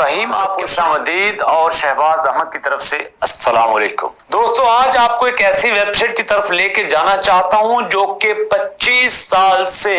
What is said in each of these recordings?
फहीम आपके खुशामदीद और शहबाज अहमद की तरफ से अस्सलाम वालेकुम। दोस्तों, आज आपको एक ऐसी वेबसाइट की तरफ लेके जाना चाहता हूं जो कि 25 साल से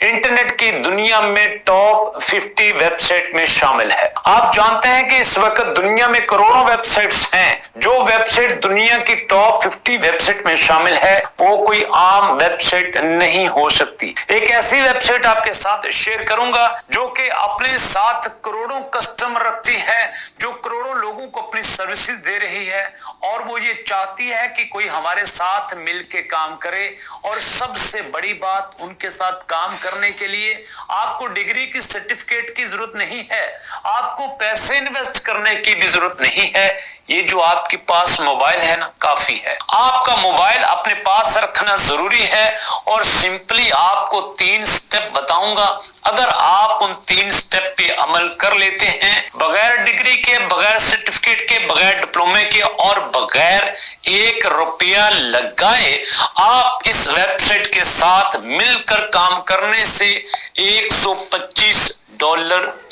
इंटरनेट की दुनिया में टॉप 50 वेबसाइट में शामिल है। आप जानते हैं कि इस वक्त दुनिया में करोड़ों वेबसाइट्स हैं। जो वेबसाइट दुनिया की टॉप 50 वेबसाइट में शामिल है वो कोई आम वेबसाइट नहीं हो सकती। एक ऐसी वेबसाइट आपके साथ शेयर करूंगा जो कि अपने साथ करोड़ों कस्टमर रखती है, जो करोड़ों लोगों को अपनी सर्विसेज दे रही है और वो ये चाहती है कि कोई हमारे साथ मिलके काम करे। और सबसे बड़ी बात, उनके साथ काम करने के लिए आपको डिग्री की सर्टिफिकेट की जरूरत नहीं है, आपको पैसे इन्वेस्ट करने की भी जरूरत नहीं है। ये जो आपके पास मोबाइल है ना, काफी है। आपका मोबाइल अपने पास रखना जरूरी है और सिंपली आपको 3 स्टेप बताऊंगा। अगर आप उन 3 स्टेप पे अमल कर लेते हैं, बगैर डिग्री के, बगैर सर्टिफिकेट के, बगैर डिप्लोमे के और बगैर 1 रुपया लगाए, आप इस वेबसाइट के साथ मिलकर काम करने से $125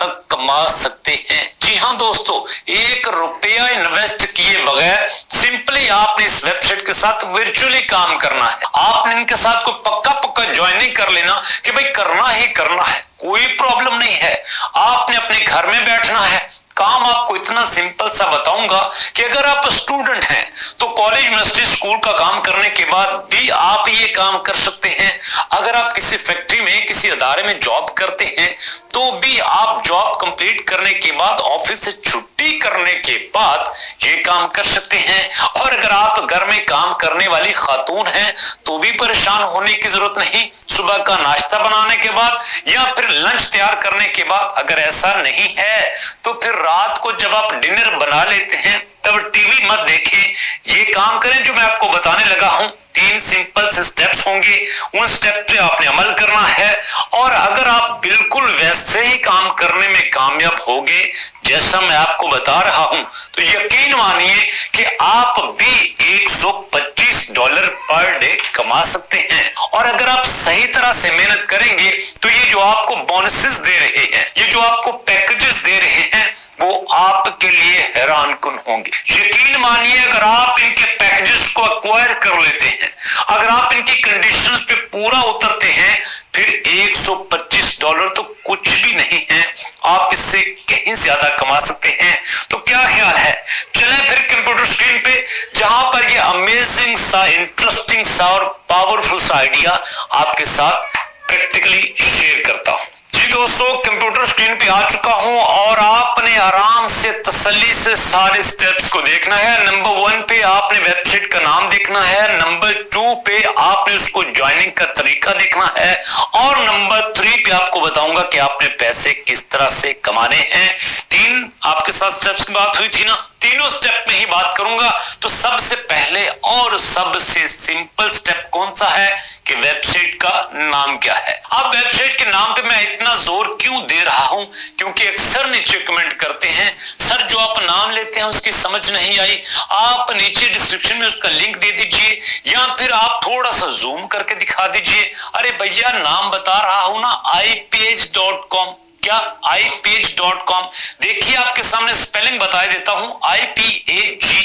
तक कमा सकते हैं। जी हाँ दोस्तों, 1 रुपया इन्वेस्ट किए बगैर सिंपली आपने इस वेबसाइट के साथ वर्चुअली काम करना है। आपने इनके साथ कोई पक्का ज्वाइनिंग कर लेना कि भाई करना ही करना है, कोई प्रॉब्लम नहीं है। आपने अपने घर में बैठना है। काम आपको इतना सिंपल सा बताऊंगा कि अगर आप स्टूडेंट हैं तो कॉलेज, यूनिवर्सिटी, स्कूल का काम करने के बाद भी आप ये काम कर सकते हैं। अगर आप किसी फैक्ट्री में, किसी अदारे में जॉब करते हैं तो भी आप जॉब कंप्लीट करने के बाद, ऑफिस से छुट्टी करने के बाद ये काम कर सकते हैं। और अगर आप घर में काम करने वाली खातून हैं तो भी परेशान होने की जरूरत नहीं। सुबह का नाश्ता बनाने के बाद या फिर लंच तैयार करने के बाद, अगर ऐसा नहीं है तो फिर रात को जब आप डिनर बना लेते हैं तब टीवी मत देखें। ये काम करें जो मैं आपको बताने लगा हूं। 3 सिंपल से स्टेप्स होंगे, उन स्टेप पे आपने अमल करना है। और अगर आप बिल्कुल वैसे ही काम करने में कामयाब होगे जैसा मैं आपको बता रहा हूं तो यकीन मानिए कि आप भी $125 पर डे कमा सकते हैं। और अगर आप सही तरह से मेहनत करेंगे तो ये जो आपको बोनसेस दे रहे हैं, ये जो आपको पैकेजेस दे रहे हैं, वो आपके लिए हैरान कुन होंगे। यकीन मानिए, अगर आप इनके पैकेजेस को एक्वायर कर लेते हैं, अगर आप इनकी कंडीशंस पे पूरा उतरते हैं, फिर $125 तो कुछ भी नहीं है। आप इससे कहीं ज्यादा कमा सकते हैं। तो क्या ख्याल है, चलें फिर कंप्यूटर स्क्रीन पे, जहां पर ये अमेजिंग सा, इंटरेस्टिंग सा और पावरफुल सा आइडिया आपके साथ प्रैक्टिकली शेयर करता हूं। जी दोस्तों, कंप्यूटर स्क्रीन पे आ चुका हूं और आपने आराम से तसल्ली से सारे स्टेप्स को देखना है। नंबर 1 पे आपने वेबसाइट का नाम देखना है, नंबर 2 पे आपने उसको ज्वाइनिंग का तरीका देखना है और नंबर 3 पे आपको बताऊंगा कि आपने पैसे किस तरह से कमाने हैं। 3 आपके साथ स्टेप्स की बात हुई थी ना, तीनों स्टेप में ही बात करूंगा। तो सबसे पहले और सबसे सिंपल स्टेप कौन सा है कि वेबसाइट का नाम क्या है। अब वेबसाइट के नाम पे मैं इतना जोर क्यों दे रहा हूं, क्योंकि अक्सर नीचे कमेंट करते हैं, सर जो आप नाम लेते हैं उसकी समझ नहीं आई, आप नीचे डिस्क्रिप्शन में उसका लिंक दे दीजिए या फिर आप थोड़ा सा जूम करके दिखा दीजिए। अरे भैया, नाम बता रहा हूं ना, iPage.com। क्या iPage.com? देखिए आपके सामने स्पेलिंग बता देता हूं, IPAGE,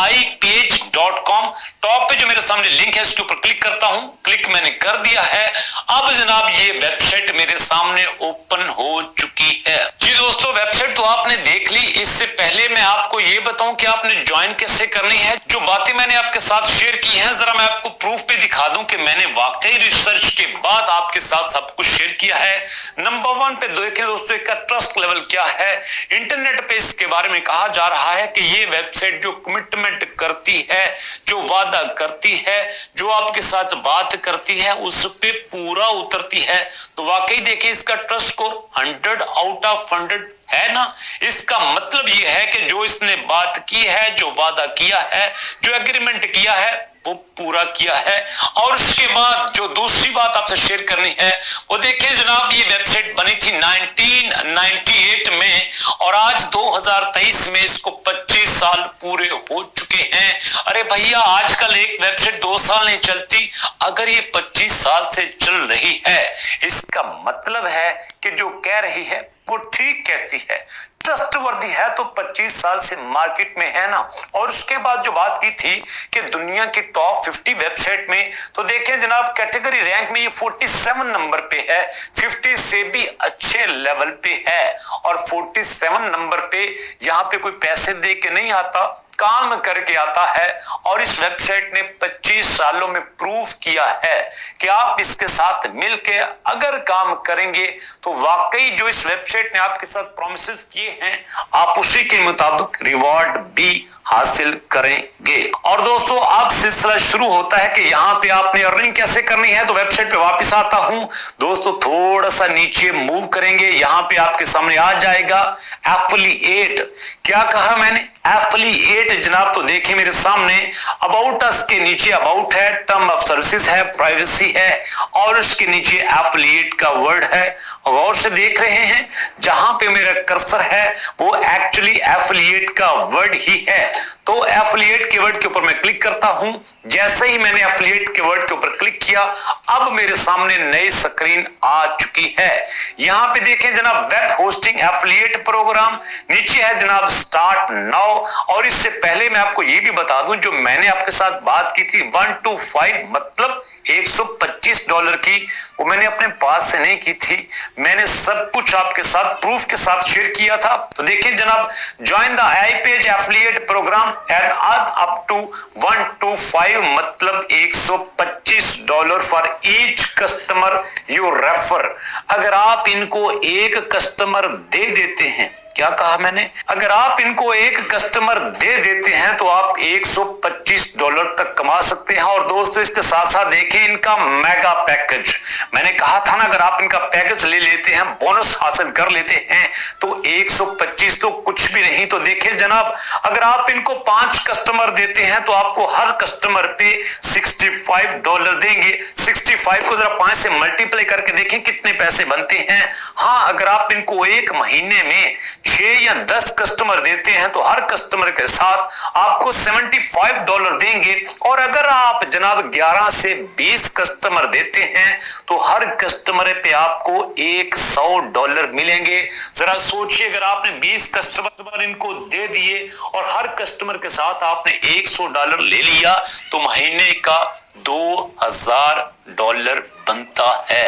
iPage.com। टॉप पे जो मेरे सामने लिंक है इसके ऊपर क्लिक करता हूं। क्लिक मैंने कर दिया है। अब जनाब ये वेबसाइट मेरे सामने ओपन हो चुकी है। जी दोस्तों, वेबसाइट तो आपने देख ली। इससे पहले मैं आपको ये बताऊं कि आपने ज्वाइन कैसे करनी है। जो बातें मैंने आपके साथ शेयर की हैं, जरा मैं आपको प्रूफ पे दिखा दूं कि मैंने वाकई रिसर्च के बाद आपके साथ सब कुछ शेयर किया है। नंबर 1 पे देखें दोस्तों, इसका ट्रस्ट लेवल क्या है। इंटरनेट पे इसके बारे में कहा जा रहा है कि ये वेबसाइट जो कमिटमेंट करती है, जो वादा करती है, जो आपके साथ बात करती है, उस पे पूरा उतरती है। तो वाकई देखिए, इसका ट्रस्ट स्कोर 100 आउट ऑफ 100 है ना। इसका मतलब ये है कि जो इसने बात की है, जो वादा किया है, जो एग्रीमेंट किया है, वो पूरा किया है। और उसके बाद जो दूसरी बात आपसे शेयर करनी है वो देखिए जनाब, ये वेबसाइट बनी थी 1998 में और आज 2023 में इसको 25 साल पूरे हो चुके हैं। अरे भैया, आजकल एक वेबसाइट 2 साल नहीं चलती, अगर ये 25 साल से चल रही है, इसका मतलब है कि जो कह रही है वो ठीक कहती है। ट्रस्टवर्दी है तो 25 साल से मार्केट में है ना। और उसके बाद जो बात की थी कि दुनिया की टॉप 50 वेबसाइट में, तो देखें जनाब कैटेगरी रैंक में ये 47 नंबर पे है, 50 से भी अच्छे लेवल पे है। और 47 नंबर पे यहां पे कोई पैसे दे के नहीं आता, काम करके आता है। और इस वेबसाइट ने 25 सालों में प्रूव किया है कि आप इसके साथ मिलके अगर काम करेंगे तो वाकई जो इस वेबसाइट ने आपके साथ प्रॉमिसेस किए हैं आप उसी के मुताबिक रिवॉर्ड भी हासिल करेंगे। और दोस्तों अब सिलसिला शुरू होता है कि यहाँ पे आपने अर्निंग कैसे करनी है। तो वेबसाइट पे वापस आता हूं दोस्तों, थोड़ा सा नीचे मूव करेंगे, यहाँ पे आपके सामने आ जाएगा एफिलिएट। क्या कहा मैंने? एफिलिएट जनाब। तो देखिए मेरे सामने अबाउट अस के नीचे अबाउट है, टर्म ऑफ सर्विसेज है, प्राइवेसी है और उसके नीचे एफिलिएट का वर्ड है। गौर से देख रहे हैं जहां पे मेरा कर्सर है वो एक्चुअली एफिलिएट का वर्ड ही है। तो एफिलिएट के वर्ड के ऊपर मैं क्लिक करता हूं। जैसे ही मैंने एफिलिएट के वर्ड के ऊपर क्लिक किया अब मेरे सामने नई स्क्रीन आ चुकी है। यहां पे देखें जनाब वेब होस्टिंग एफिलिएट प्रोग्राम, नीचे है जनाब स्टार्ट नाउ। और इससे पहले मैं आपको ये भी बता दूं जो मैंने आपके साथ बात की थी 1 to 5 मतलब $125 की, वो मैंने अपने पास से नहीं की थी, मैंने सब कुछ आपके साथ प्रूफ के साथ शेयर किया था। तो देखिए जनाब join the I page affiliate program and earn up to 1 to 5 मतलब $125 for each customer you refer. अगर आप इनको एक कस्टमर दे देते हैं, क्या कहा मैंने? अगर आप इनको एक कस्टमर दे देते हैं तो आप $125 तक कमा सकते हैं। और दोस्तों इसके साथ साथ देखें इनका मेगा पैकेज, मैंने कहा था ना अगर आप इनका पैकेज ले लेते हैं, बोनस हासिल कर लेते हैं तो 125 तो कुछ भी नहीं। तो देखिए जनाब अगर आप इनको 5 कस्टमर देते हैं तो आपको हर कस्टमर पे $65 देंगे। 65 को जरा 5 से मल्टीप्लाई करके देखें कितने पैसे बनते हैं। हाँ अगर आप इनको एक महीने में 6 या 10 कस्टमर देते हैं तो हर कस्टमर के साथ आपको $75 देंगे। और अगर आप जनाब 11 से 20 कस्टमर देते हैं तो हर कस्टमर पे आपको $100 मिलेंगे। जरा सोचिए अगर आपने 20 कस्टमर इनको दे दिए और हर कस्टमर के साथ आपने $100 ले लिया तो महीने का $2000 बनता है।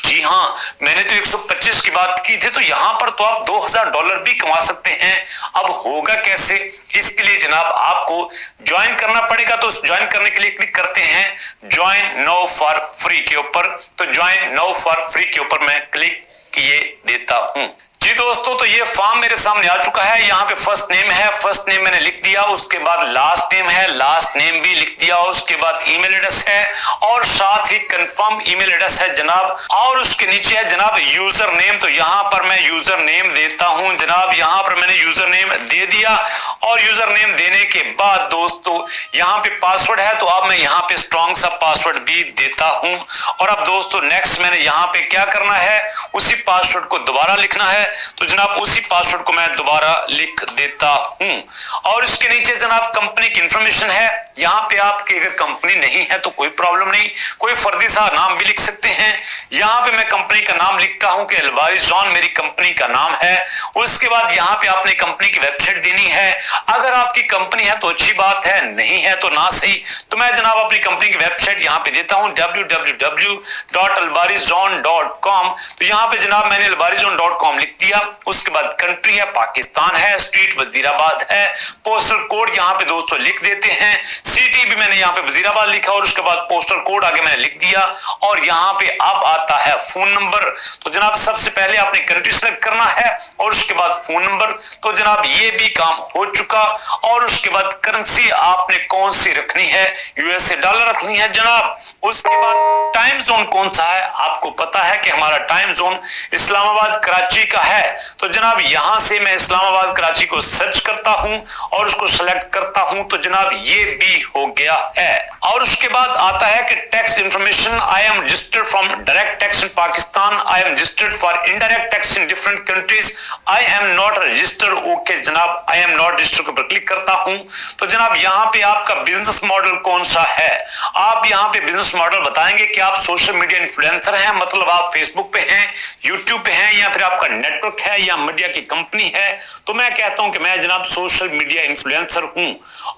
जी हाँ मैंने तो 125 की बात की थी, तो यहां पर तो आप $2000 भी कमा सकते हैं। अब होगा कैसे? इसके लिए जनाब आपको ज्वाइन करना पड़ेगा। तो ज्वाइन करने के लिए क्लिक करते हैं ज्वाइन नाउ फॉर फ्री के ऊपर। तो ज्वाइन नाउ फॉर फ्री के ऊपर मैं क्लिक किए देता हूं। जी दोस्तों तो ये फॉर्म मेरे सामने आ चुका है। यहाँ पे फर्स्ट नेम है, फर्स्ट नेम मैंने लिख दिया, उसके बाद लास्ट नेम है, लास्ट नेम भी लिख दिया, उसके बाद ईमेल एड्रेस है और साथ ही कंफर्म ईमेल एड्रेस है जनाब। और उसके नीचे है जनाब यूजर नेम। तो यहाँ पर मैं यूजर नेम देता हूं जनाब। यहाँ पर मैंने यूजर नेम दे दिया और यूजर नेम देने के बाद दोस्तों यहाँ पे पासवर्ड है तो अब मैं यहाँ पे स्ट्रॉन्ग सा पासवर्ड भी देता हूं। और अब दोस्तों नेक्स्ट मैंने यहाँ पे क्या करना है, उसी पासवर्ड को दोबारा लिखना है। तो जनाब उसी पासवर्ड को मैं दोबारा लिख देता हूं। और इसके नीचे जनाब कंपनी की इंफॉर्मेशन है। यहाँ पे आपकी अगर कंपनी नहीं है तो कोई प्रॉब्लम नहीं, कोई फर्जी सा नाम भी लिख सकते हैं। यहाँ पे मैं कंपनी का नाम लिखता हूं कि अलबारिज जॉन मेरी कंपनी का नाम है। उसके बाद यहाँ पे आपने कंपनी की वेबसाइट देनी है। अगर आपकी कंपनी है तो अच्छी बात है, नहीं है तो ना सही। तो मैं जनाब अपनी कंपनी की वेबसाइट यहाँ पे देता हूँ www.albarizon.com। तो यहाँ पे जनाब मैंने albarizon.com लिख दिया। उसके बाद कंट्री है पाकिस्तान है, स्ट्रीट वजीराबाद है, पोस्टल कोड यहाँ पे दोस्तों लिख देते हैं, सिटी भी मैंने यहाँ पे वजीराबाद लिखा और उसके बाद पोस्टल कोड आगे मैंने लिख दिया। और यहाँ पे अब आता है फोन नंबर। तो जनाब सबसे पहले आपने कंट्री सेलेक्ट करना है और उसके बाद फोन नंबर। तो जनाब ये भी काम हो चुका। और उसके बाद करेंसी आपने कौन सी रखनी है, यूएसए डॉलर रखनी है जनाब। उसके बाद टाइम जोन कौन सा है, आपको पता है कि हमारा टाइम जोन इस्लामाबाद कराची का है। तो जनाब यहां से मैं इस्लामाबाद कराची को सर्च करता हूं और उसको सेलेक्ट करता हूं। तो जनाब ये भी हो गया है। और उसके बाद आता है कि tax information, I am registered from direct tax in Pakistan, I am registered for indirect tax in different countries, I am not registered. Okay जनाब आई एम नॉट रजिस्टर्ड के ऊपर क्लिक करता हूं। तो जनाब यहां पे आपका बिजनेस मॉडल कौन सा है, आप यहां पे बिजनेस मॉडल बताएंगे कि आप सोशल मीडिया इन्फ्लुएंसर हैं, मतलब आप फेसबुक पे हैं, यूट्यूब पे हैं, या फिर आपका नेट नेटवर्क है या मीडिया की कंपनी है, तो मैं कहता हूं कि मैं जनाब सोशल मीडिया इन्फ्लुएंसर हूं।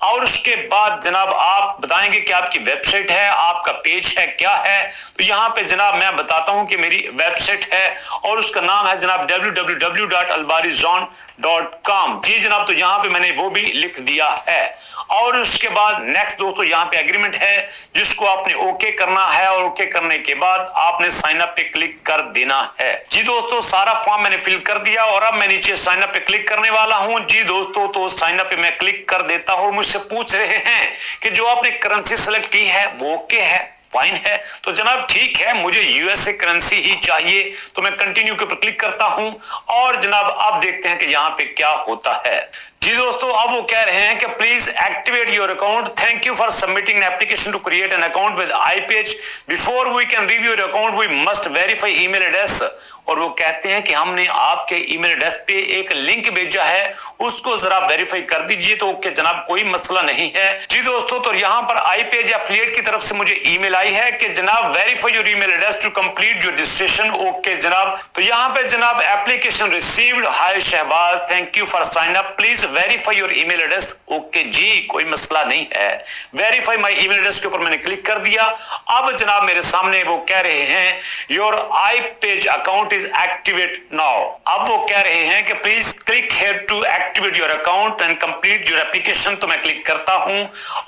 और उसके बाद जनाब आप बताएंगे कि आपकी वेबसाइट है, आपका पेज है, क्या है। तो यहां पे जनाब मैं बताता हूं कि मेरी वेबसाइट है और उसका नाम है जनाब www.albarizon.com। जी जनाब, तो यहां पे मैंने वो भी लिख दिया है। और उसके बाद नेक्स्ट दोस्तों यहां पे एग्रीमेंट है जिसको आपने ओके करना है और ओके करने के बाद आपने साइन अप पे क्लिक कर देना है। जी दोस्तों, सारा फॉर्म मैंने फिल कर दिया और अब मैं नीचे साइन अप पे क्लिक करने वाला हूं। जी दोस्तों, तो साइन अप पे मैं क्लिक कर देता हूं। मुझसे पूछ रहे हैं कि जो आपने करेंसी सेलेक्ट की है वो ओके है, फाइन है। तो जनाब ठीक है, मुझे यूएसए करेंसी ही चाहिए, तो मैं कंटिन्यू के ऊपर क्लिक करता हूं और जनाब आप देखते हैं कि यहां पे क्या होता है। जी दोस्तों, अब वो कह रहे हैं कि please activate your account, thank you for submitting an application to create an account with iPage, before we can review your account we must verify email address. और वो कहते हैं कि हमने आपके ईमेल एड्रेस पे एक लिंक भेजा है, उसको जरा वेरीफाई कर दीजिए। तो ओके जनाब, कोई मसला नहीं है। जी दोस्तों, तो यहां पर iPage एफिलिएट की तरफ से मुझे ईमेल आई है कि जनाब verify your email address to complete your registration. Okay जनाब, तो यहां पे जनाब application received, hi Shahbaz, thank you for sign up, please verify your email address. Okay जी, कोई मसला नहीं है। वेरीफाई माय ईमेल एड्रेस के ऊपर मैंने क्लिक कर दिया। अब जनाब मेरे सामने वो कह रहे हैं your iPage account is activate now. अब वो कह रहे हैं कि please click here to activate your account and complete your application. तो मैं क्लिक करता हूं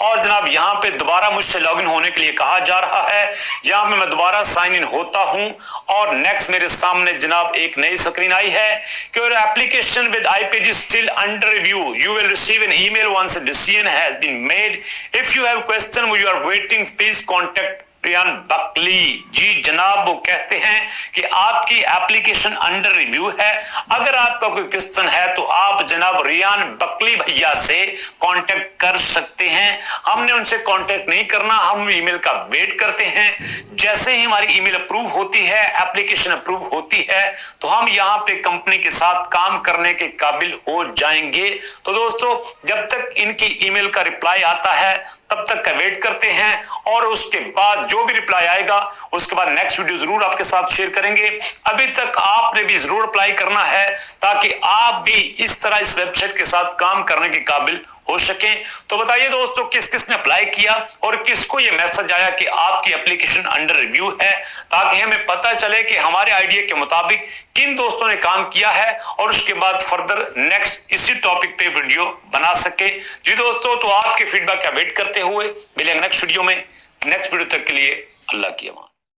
और जनाब यहां पे दोबारा मुझसे लॉगिन होने के लिए कहा जा रहा है। यहां पे मैं दोबारा साइन इन होता हूं और नेक्स्ट मेरे सामने जनाब एक नई स्क्रीन आई है कि your application with iPage is still under review, you will receive an email once a decision has been made. If you have question you are waiting, please contact Ryan Buckley. जी जनाब, वो कहते हैं कि आपकी application under review है, अगर आपका कोई क्वेश्चन है तो आप जनाब रियान बकली भैया से कांटेक्ट कर सकते हैं। हमने उनसे कांटेक्ट नहीं करना, हम ईमेल का वेट करते हैं। जैसे ही हमारी ईमेल अप्रूव होती है, एप्लीकेशन अप्रूव होती है, तो हम यहाँ पे कंपनी के साथ काम करने के काबिल हो जाएंगे। तो दोस्तों, जब तक इनकी ईमेल का रिप्लाई आता है तब तक का वेट करते हैं और उसके बाद जो भी रिप्लाई आएगा उसके बाद नेक्स्ट वीडियो जरूर आपके साथ शेयर करेंगे। अभी तक आपने भी जरूर अप्लाई करना है ताकि आप भी इस तरह इस वेबसाइट के साथ काम करने के काबिल हो सके। तो बताइए दोस्तों, किस किस ने अप्लाई किया और किसको ये मैसेज आया कि आपकी एप्लीकेशन अंडर रिव्यू है, ताकि हमें पता चले कि हमारे आइडिया के मुताबिक किन दोस्तों ने काम किया है और उसके बाद फर्दर नेक्स्ट इसी टॉपिक पे वीडियो बना सके। जी दोस्तों, तो आपके फीडबैक का वेट करते हुए मिलेंगे नेक्स्ट वीडियो में। नेक्स्ट वीडियो तक के लिए अल्लाह की अमान।